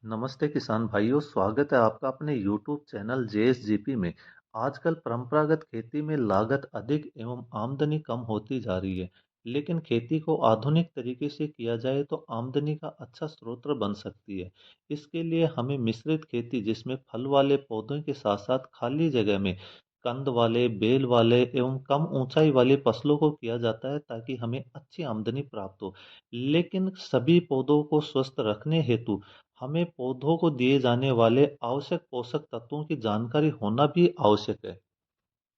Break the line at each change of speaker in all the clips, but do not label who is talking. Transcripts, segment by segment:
नमस्ते किसान भाइयों, स्वागत है आपका अपने YouTube चैनल JSGP में। आजकल परंपरागत खेती में लागत अधिक एवं आमदनी कम होती जा रही है, लेकिन खेती को आधुनिक तरीके से किया जाए तो आमदनी का अच्छा स्रोत बन सकती है। इसके लिए हमें मिश्रित खेती जिसमें फल वाले पौधों के साथ साथ खाली जगह में कंद वाले, बेल वाले एवं कम ऊंचाई वाली फसलों को किया जाता है ताकि हमें अच्छी आमदनी प्राप्त हो। लेकिन सभी पौधों को स्वस्थ रखने हेतु हमें पौधों को दिए जाने वाले आवश्यक पोषक तत्वों की जानकारी होना भी आवश्यक है।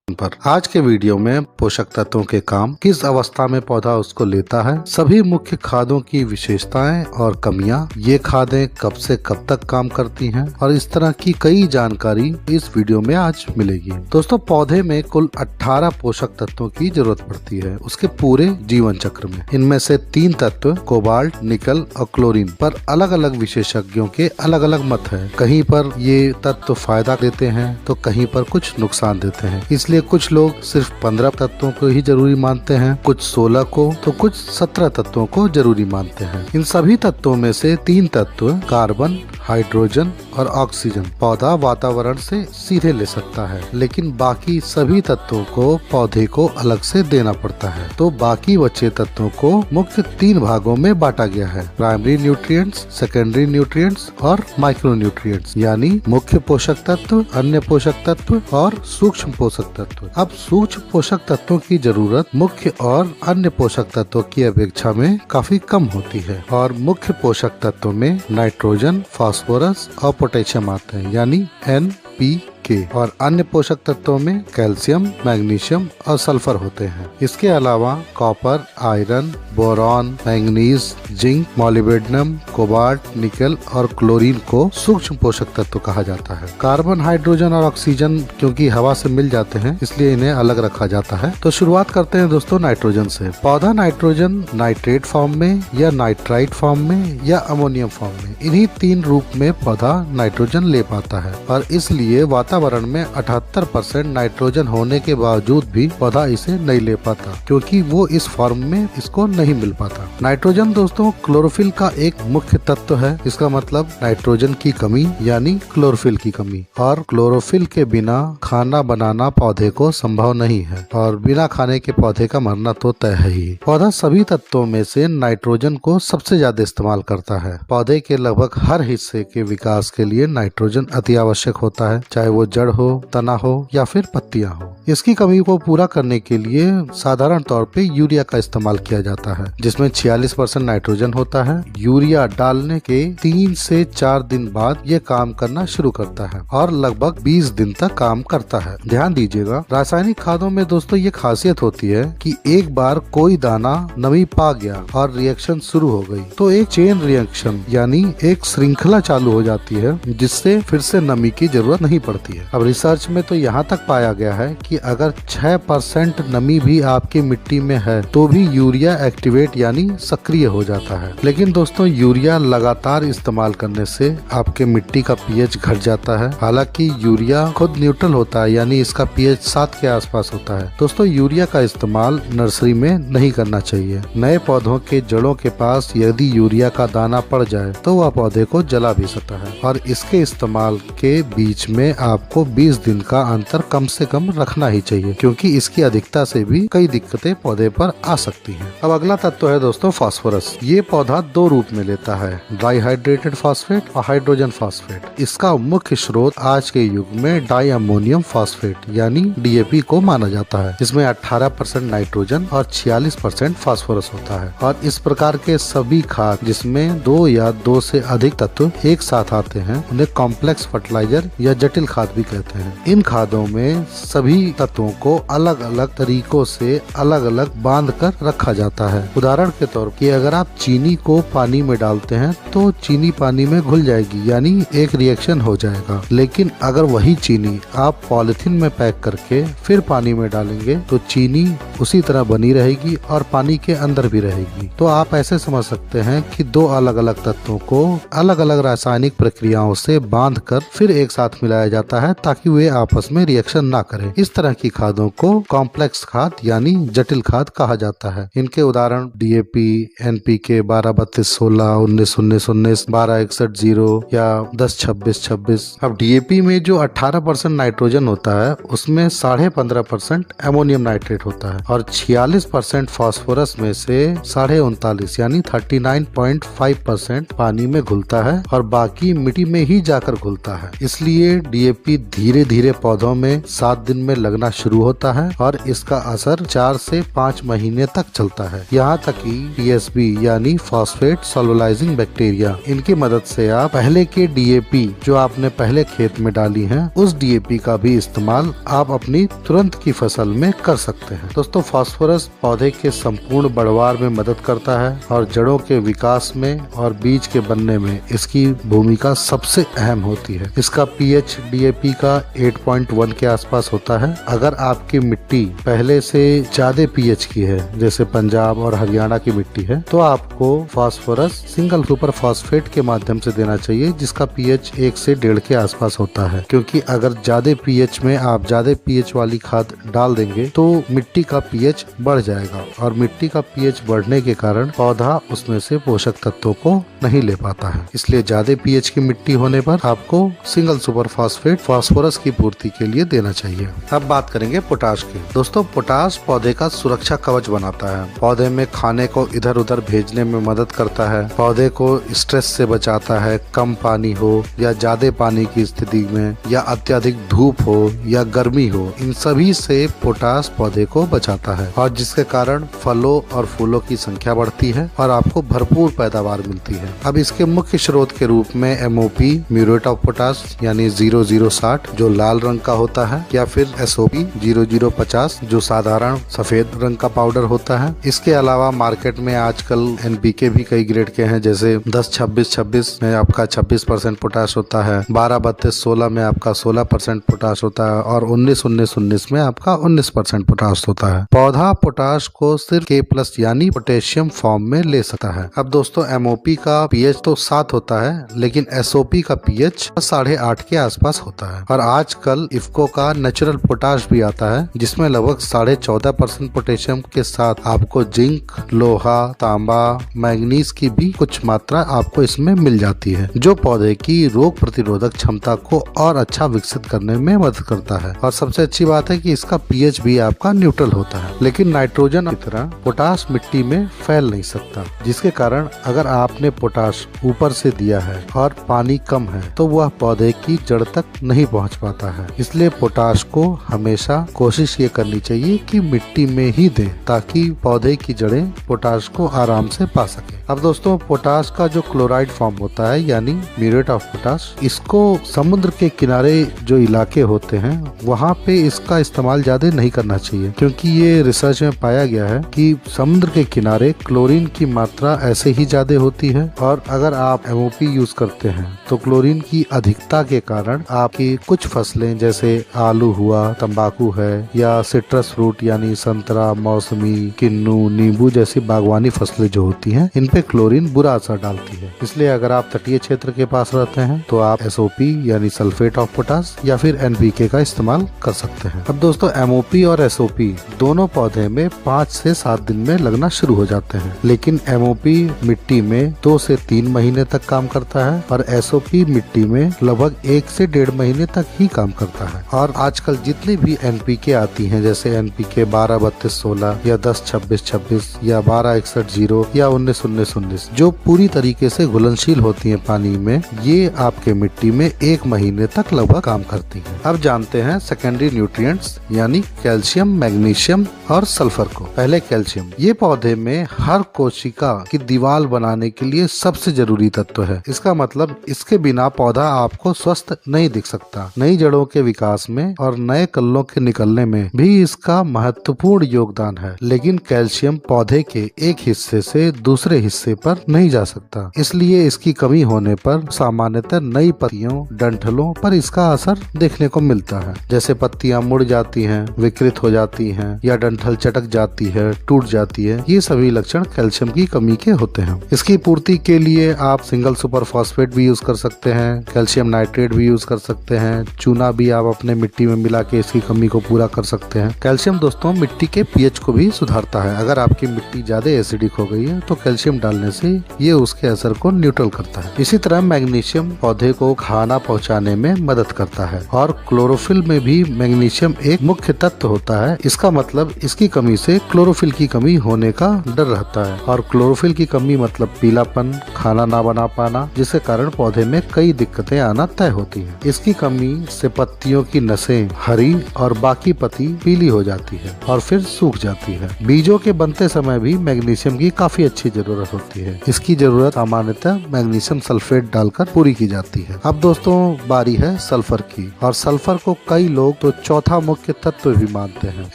पर आज के वीडियो में पोषक तत्वों के काम, किस अवस्था में पौधा उसको लेता है, सभी मुख्य खादों की विशेषताएं और कमियां, ये खादें कब से कब तक काम करती हैं और इस तरह की कई जानकारी इस वीडियो में आज मिलेगी। दोस्तों, पौधे में कुल 18 पोषक तत्वों की जरूरत पड़ती है उसके पूरे जीवन चक्र में। इनमें से 3 तत्व कोबाल्ट, निकल और क्लोरीन पर अलग अलग विशेषज्ञों के अलग अलग मत है। कहीं पर ये तत्व फायदा देते हैं तो कहीं पर कुछ नुकसान देते हैं। इसलिए कुछ लोग सिर्फ 15 तत्वों को ही जरूरी मानते हैं, कुछ 16 को तो कुछ 17 तत्वों को जरूरी मानते हैं। इन सभी तत्वों में से 3 तत्व कार्बन, हाइड्रोजन और ऑक्सीजन पौधा वातावरण से सीधे ले सकता है, लेकिन बाकी सभी तत्वों को पौधे को अलग से देना पड़ता है। तो बाकी बचे तत्वों को मुख्य 3 भागों में बांटा गया है: प्राइमरी न्यूट्रिएंट्स, सेकेंडरी न्यूट्रिएंट्स और माइक्रो न्यूट्रिएंट्स, यानी मुख्य पोषक तत्व, अन्य पोषक तत्व और सूक्ष्म पोषक तत्व। अब सूक्ष्म पोषक तत्वों की जरूरत मुख्य और अन्य पोषक तत्वों की अपेक्षा में काफी कम होती है और मुख्य पोषक तत्वों में नाइट्रोजन, फास्फोरस और पोटेशियम आते हैं, यानी NPK, और अन्य पोषक तत्वों में कैल्शियम, मैग्नीशियम और सल्फर होते हैं। इसके अलावा copper, iron, boron, manganese, zinc, molybdenum, cobalt, निकल और क्लोरीन को सूक्ष्म पोषक तत्व कहा जाता है। कार्बन, हाइड्रोजन और ऑक्सीजन क्योंकि हवा से मिल जाते हैं इसलिए इन्हें अलग रखा जाता है। तो शुरुआत करते हैं दोस्तों नाइट्रोजन से। पौधा नाइट्रोजन नाइट्रेट फॉर्म में या नाइट्राइट फॉर्म में या अमोनियम फॉर्म में, इन्हीं 3 रूप में पौधा नाइट्रोजन ले पाता है और इसलिए वातावरण में 78% नाइट्रोजन होने के बावजूद भी पौधा इसे नहीं ले पाता क्योंकि वो इस फॉर्म में इसको नहीं मिल पाता। नाइट्रोजन दोस्तों क्लोरोफिल का एक मुख्य तत्व है। इसका मतलब नाइट्रोजन की कमी यानी क्लोरोफिल की कमी, और क्लोरोफिल के बिना खाना बनाना पौधे को संभव नहीं है और बिना खाने के पौधे का मरना तो तय है ही। पौधा सभी तत्वों में से नाइट्रोजन को सबसे ज्यादा इस्तेमाल करता है। पौधे के लगभग हर हिस्से के विकास के लिए नाइट्रोजन अति आवश्यक होता है, चाहे वो जड़ हो, तना हो या फिर पत्तियां हो। इसकी कमी को पूरा करने के लिए साधारण तौर पे यूरिया का इस्तेमाल किया जाता है, जिसमें 46% नाइट्रोजन होता है। यूरिया डालने के 3 से 4 दिन बाद ये काम करना शुरू करता है और लगभग 20 दिन तक काम करता है। ध्यान दीजिएगा, रासायनिक खादों में दोस्तों ये खासियत होती है कि एक बार कोई दाना नमी पा गया और रिएक्शन शुरू हो गई तो एक चेन रिएक्शन यानी एक श्रृंखला चालू हो जाती है, जिससे फिर से नमी की जरूरत नहीं पड़ती है। अब रिसर्च में तो यहाँ तक पाया गया है कि अगर 6% नमी भी आपकी मिट्टी में है तो भी यूरिया एक्टिवेट यानी सक्रिय हो जाता है। लेकिन दोस्तों यूरिया लगातार इस्तेमाल करने से आपके मिट्टी का पीएच घट जाता है। हालांकि यूरिया खुद न्यूट्रल होता है, यानी इसका पीएच 7 के आसपास होता है। दोस्तों यूरिया का इस्तेमाल नर्सरी में नहीं करना चाहिए। नए पौधों के जड़ों के पास यदि यूरिया का दाना पड़ जाए तो वह पौधे को जला भी सकता है और इसके इस्तेमाल के बीच में आपको 20 दिन का अंतर कम से कम रखना ही चाहिए, क्योंकि इसकी अधिकता से भी कई दिक्कतें पौधे पर आ सकती हैं। अब अगला तत्व है दोस्तों फास्फोरस। ये पौधा 2 रूप में लेता है, डाइहाइड्रेटेड फास्फेट और हाइड्रोजन फास्फेट। इसका मुख्य स्रोत आज के युग में डाई अमोनियम फास्फेट यानी DAP को माना जाता है, जिसमें 18% नाइट्रोजन और 46% फास्फोरस होता है। और इस प्रकार के सभी खाद जिसमें 2 या 2 से अधिक तत्व एक साथ आते हैं उन्हें कॉम्प्लेक्स फर्टिलाइजर या जटिल खाद भी कहते हैं। इन खादों में सभी तत्वों को अलग अलग तरीकों से अलग अलग बांध कर रखा जाता है। उदाहरण के तौर पर अगर आप चीनी को पानी में डालते हैं तो चीनी पानी में घुल जाएगी, यानी एक रिएक्शन हो जाएगा। लेकिन अगर वही चीनी आप पॉलिथीन में पैक करके फिर पानी में डालेंगे तो चीनी उसी तरह बनी रहेगी और पानी के अंदर भी रहेगी। तो आप ऐसे समझ सकते हैं कि 2 अलग अलग तत्वों को अलग अलग रासायनिक प्रक्रियाओं से बांध कर फिर एक साथ मिलाया जाता जाता है ताकि वे आपस में रिएक्शन ना करें। इस तरह की खादों को कॉम्प्लेक्स खाद यानी जटिल खाद कहा जाता है। इनके उदाहरण डीएपी, एनपीके 12-32-16, 19-19-19, 12-61-0 या 10-26-26। अब डीएपी में जो 18% नाइट्रोजन होता है उसमें 15.5% अमोनियम नाइट्रेट होता है और 46% फास्फोरस में से 39.5 यानी 39.5% पानी में घुलता है और बाकी मिट्टी में ही जाकर घुलता है। इसलिए डीएपी धीरे धीरे पौधों में 7 दिन में लगना शुरू होता है और इसका असर 4 से 5 महीने तक चलता है। यहाँ तक कि पीएसबी यानी फॉस्फेट सोलुलाइजिंग बैक्टीरिया, इनकी मदद से आप पहले के डीएपी जो आपने पहले खेत में डाली है उस डीएपी का भी इस्तेमाल आप अपनी तुरंत की फसल में कर सकते हैं। दोस्तों, फास्फोरस पौधे के संपूर्ण बढ़वार में मदद करता है और जड़ों के विकास में और बीज के बनने में इसकी भूमिका सबसे अहम होती है। इसका पीएच डीएपी का 8.1 के आसपास होता है। अगर आपकी मिट्टी पहले से ज्यादा पीएच की है, जैसे पंजाब और हरियाणा की मिट्टी है, तो आपको फास्फोरस सिंगल सुपर फास्फेट के माध्यम से देना चाहिए जिसका पीएच 1 से 1.5 के आसपास होता है। क्योंकि अगर ज्यादा पीएच में आप ज्यादा पीएच वाली खाद डाल देंगे तो मिट्टी का पीएच बढ़ जाएगा और मिट्टी का पीएच बढ़ने के कारण पौधा उसमें से पोषक तत्वों को नहीं ले पाता है। इसलिए ज्यादा पीएच की मिट्टी होने पर आपको सिंगल सुपर फास्फेट फास्फोरस की पूर्ति के लिए देना चाहिए। अब बात करेंगे पोटाश की। दोस्तों, पोटाश पौधे का सुरक्षा कवच बनाता है, पौधे में खाने को इधर उधर भेजने में मदद करता है, पौधे को स्ट्रेस से बचाता है। कम पानी हो या ज्यादा पानी की स्थिति में या अत्यधिक धूप हो या गर्मी हो, इन सभी से पोटाश पौधे को बचाता है और जिसके कारण फलों और फूलों की संख्या बढ़ती है और आपको भरपूर पैदावार मिलती है। अब इसके मुख्य स्रोत के रूप में एमओपी म्यूरेट ऑफ पोटाश यानी 0060 जो लाल रंग का होता है, या फिर एसओपी 0050 जो साधारण सफेद रंग का पाउडर होता है। इसके अलावा मार्केट में आजकल एनपीके भी कई ग्रेड के हैं, जैसे 10-26-26 में आपका 26% पोटाश होता है, 12-32-16 में आपका 16% पोटाश होता है और 19-19-19 में आपका 19% पोटाश होता है। पौधा पोटाश को सिर्फ K+ यानी पोटेशियम फॉर्म में ले सकता है। अब दोस्तों, एमओपी का पीएच तो 7 होता है लेकिन एसओपी का पीएच 8.5 के आसपास होता है और आजकल इफ्को का नेचुरल पोटाश भी आता है जिसमें लगभग 14.5% पोटेशियम के साथ आपको जिंक, लोहा, तांबा, मैग्नीज की भी कुछ मात्रा आपको इसमें मिल जाती है जो पौधे की रोग प्रतिरोधक क्षमता को और अच्छा विकसित करने में मदद करता है। और सबसे अच्छी बात है कि इसका पीएच भी आपका न्यूट्रल होता है। लेकिन नाइट्रोजन की तरह पोटाश मिट्टी में फैल नहीं सकता, जिसके कारण अगर आपने पोटाश ऊपर से दिया है और पानी कम है तो वह पौधे की जड़ तक नहीं पहुंच पाता है। इसलिए पोटाश को हमेशा कोशिश ये करनी चाहिए कि मिट्टी में ही दें ताकि पौधे की जड़ें पोटाश को आराम से पा सके। अब दोस्तों, पोटाश का जो क्लोराइड फॉर्म होता है यानी म्यूरेट ऑफ पोटाश, इसको समुद्र के किनारे जो इलाके होते हैं वहाँ पे इसका इस्तेमाल ज्यादा नहीं करना चाहिए, क्योंकि ये रिसर्च में पाया गया है कि समुद्र के किनारे क्लोरीन की मात्रा ऐसे ही ज्यादा होती है और अगर आप एमओपी यूज करते हैं तो क्लोरीन की अधिकता के कारण आपकी कुछ फसलें जैसे आलू हुआ, तंबाकू है या सिट्रस फ्रूट यानी संतरा, मौसमी, किन्नू, नींबू जैसी बागवानी फसलें जो होती हैं इन पे क्लोरीन बुरा असर डालती है। इसलिए अगर आप तटीय क्षेत्र के पास रहते हैं तो आप एसओपी यानी सल्फेट ऑफ पोटाश या फिर एनपीके का इस्तेमाल कर सकते हैं। अब दोस्तों, एमओपी और एसओपी दोनों पौधे में 5 से 7 दिन में लगना शुरू हो जाते हैं, लेकिन एमओपी मिट्टी में 2 से 3 महीने तक काम करता है और एसओपी मिट्टी में लगभग 1 से 1.5 महीने तक ही काम करता है। और आजकल जितनी भी एनपीके आती हैं जैसे एनपीके 12-32-16 या 10-26-26 या 12-61-0 या 19-19-19 जो पूरी तरीके से घुलनशील होती हैं पानी में, ये आपके मिट्टी में 1 महीने तक लगभग काम करती हैं। अब जानते हैं सेकेंडरी न्यूट्रिएंट्स यानी कैल्शियम, मैग्नीशियम और सल्फर को। पहले कैल्शियम, ये पौधे में हर कोशिका की दीवार बनाने के लिए सबसे जरूरी तत्व है। इसका मतलब इसके बिना पौधा आपको स्वस्थ नहीं दिख सकता। नई जड़ों के विकास में और नए कल्लों के निकलने में भी इसका महत्वपूर्ण योगदान है, लेकिन कैल्शियम पौधे के एक हिस्से से दूसरे हिस्से पर नहीं जा सकता। इसलिए इसकी कमी होने पर सामान्यतः नई पत्तियों, डंठलों पर इसका असर देखने को मिलता है, जैसे पत्तियां मुड़ जाती हैं, विकृत हो जाती हैं या डंठल चटक जाती है, टूट जाती है। ये सभी लक्षण कैल्शियम की कमी के होते हैं। इसकी पूर्ति के लिए आप सिंगल सुपर फॉस्फेट भी यूज कर सकते हैं, कैल्शियम नाइट्रेट भी यूज कर सकते सकते हैं। चूना भी आप अपने मिट्टी में मिला के इसकी कमी को पूरा कर सकते हैं। कैल्शियम दोस्तों मिट्टी के पीएच को भी सुधारता है। अगर आपकी मिट्टी ज्यादा एसिडिक हो गई है तो कैल्शियम डालने से ये उसके असर को न्यूट्रल करता है। इसी तरह मैग्नीशियम पौधे को खाना पहुंचाने में मदद करता है और क्लोरोफिल में भी मैग्नीशियम एक मुख्य तत्व होता है। इसका मतलब इसकी कमी से क्लोरोफिल की कमी होने का डर रहता है और क्लोरोफिल की कमी मतलब पीलापन, खाना ना बना पाना, जिसके कारण पौधे में कई दिक्कतें आना तय होती है। इसकी कमी से पत्तियों की नसें हरी और बाकी पत्ती पीली हो जाती है और फिर सूख जाती है। बीजों के बनते समय भी मैग्नीशियम की काफी अच्छी जरूरत होती है। इसकी जरूरत सामान्यतः मैग्नीशियम सल्फेट डालकर पूरी की जाती है। अब दोस्तों बारी है सल्फर की, और सल्फर को कई लोग तो चौथा मुख्य तत्व भी मानते हैं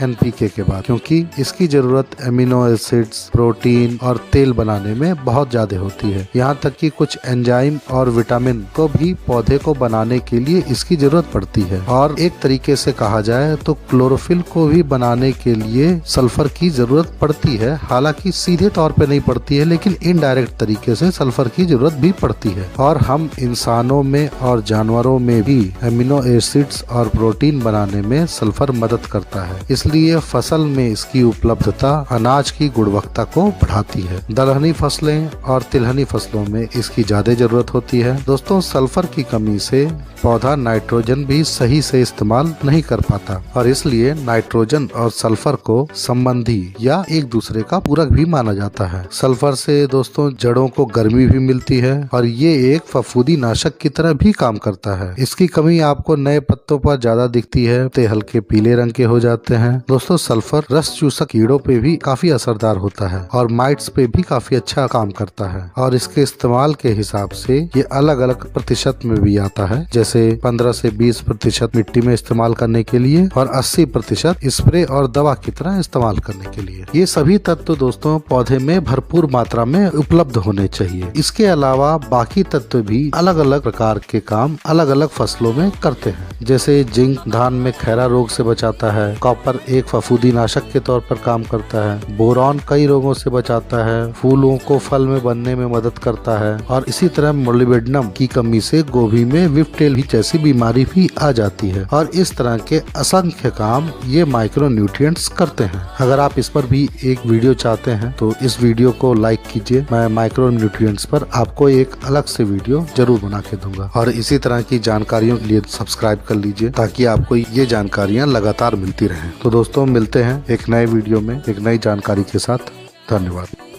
एनपीके के बाद, क्योंकि इसकी जरूरत एमिनो एसिड्स, प्रोटीन और तेल बनाने में बहुत ज्यादा होती है। यहाँ तक कि कुछ एंजाइम और विटामिन को भी पौधे को बनाने के लिए इसकी जरूरत पड़ती है। और एक तरीके से कहा जाए तो क्लोरोफिल को भी बनाने के लिए सल्फर की जरूरत पड़ती है। हालांकि सीधे तौर पे नहीं पड़ती है, लेकिन इनडायरेक्ट तरीके से सल्फर की जरूरत भी पड़ती है। और हम इंसानों में और जानवरों में भी एमिनो एसिड्स और प्रोटीन बनाने में सल्फर मदद करता है। इसलिए फसल में इसकी उपलब्धता अनाज की गुणवत्ता को बढ़ाती है। दलहनी फसलें और तिलहनी फसलों में इसकी ज्यादा जरूरत होती है। दोस्तों सल्फर की कमी से पौधा नाइट्रोजन भी सही से इस्तेमाल नहीं कर पाता और इसलिए नाइट्रोजन और सल्फर को संबंधी या एक दूसरे का पूरक भी माना जाता है। सल्फर से दोस्तों जड़ों को गर्मी भी मिलती है और ये एक फफूंदी नाशक की तरह भी काम करता है। इसकी कमी आपको नए पत्तों पर ज्यादा दिखती है, ते हल्के पीले रंग के हो जाते हैं। दोस्तों सल्फर रस चूसक कीड़ों पे भी काफी असरदार होता है और माइट्स पे भी काफी अच्छा काम करता है और इसके इस्तेमाल के हिसाब से ये अलग अलग प्रतिशत में भी आता है, जैसे 15 से 20% मिट्टी में इस्तेमाल करने के लिए और 80% स्प्रे और दवा की तरह इस्तेमाल करने के लिए। ये सभी तत्व दोस्तों पौधे में भरपूर मात्रा में उपलब्ध होने चाहिए। इसके अलावा बाकी तत्व भी अलग अलग प्रकार के काम अलग अलग फसलों में करते हैं। जैसे जिंक धान में खैरा रोग से बचाता है, कॉपर एक फफूंदी नाशक के तौर पर काम करता है, बोरॉन कई रोगों से बचाता है, फूलों को फल में बनने में मदद करता है और इसी तरह मोलिब्डेनम की कमी से गोभी में विप्टेल जैसी बीमारी भी आ जाती है। और इस तरह के असंख्य काम ये माइक्रो न्यूट्रिएंट्स करते हैं। अगर आप इस पर भी एक वीडियो चाहते हैं तो इस वीडियो को लाइक कीजिए। मैं माइक्रो न्यूट्रिएंट्स पर आपको एक अलग से वीडियो जरूर बना के दूंगा और इसी तरह की जानकारियों के लिए सब्सक्राइब कर लीजिए ताकि आपको ये जानकारियाँ लगातार मिलती रहें। तो दोस्तों मिलते हैं एक नए वीडियो में एक नई जानकारी के साथ। धन्यवाद।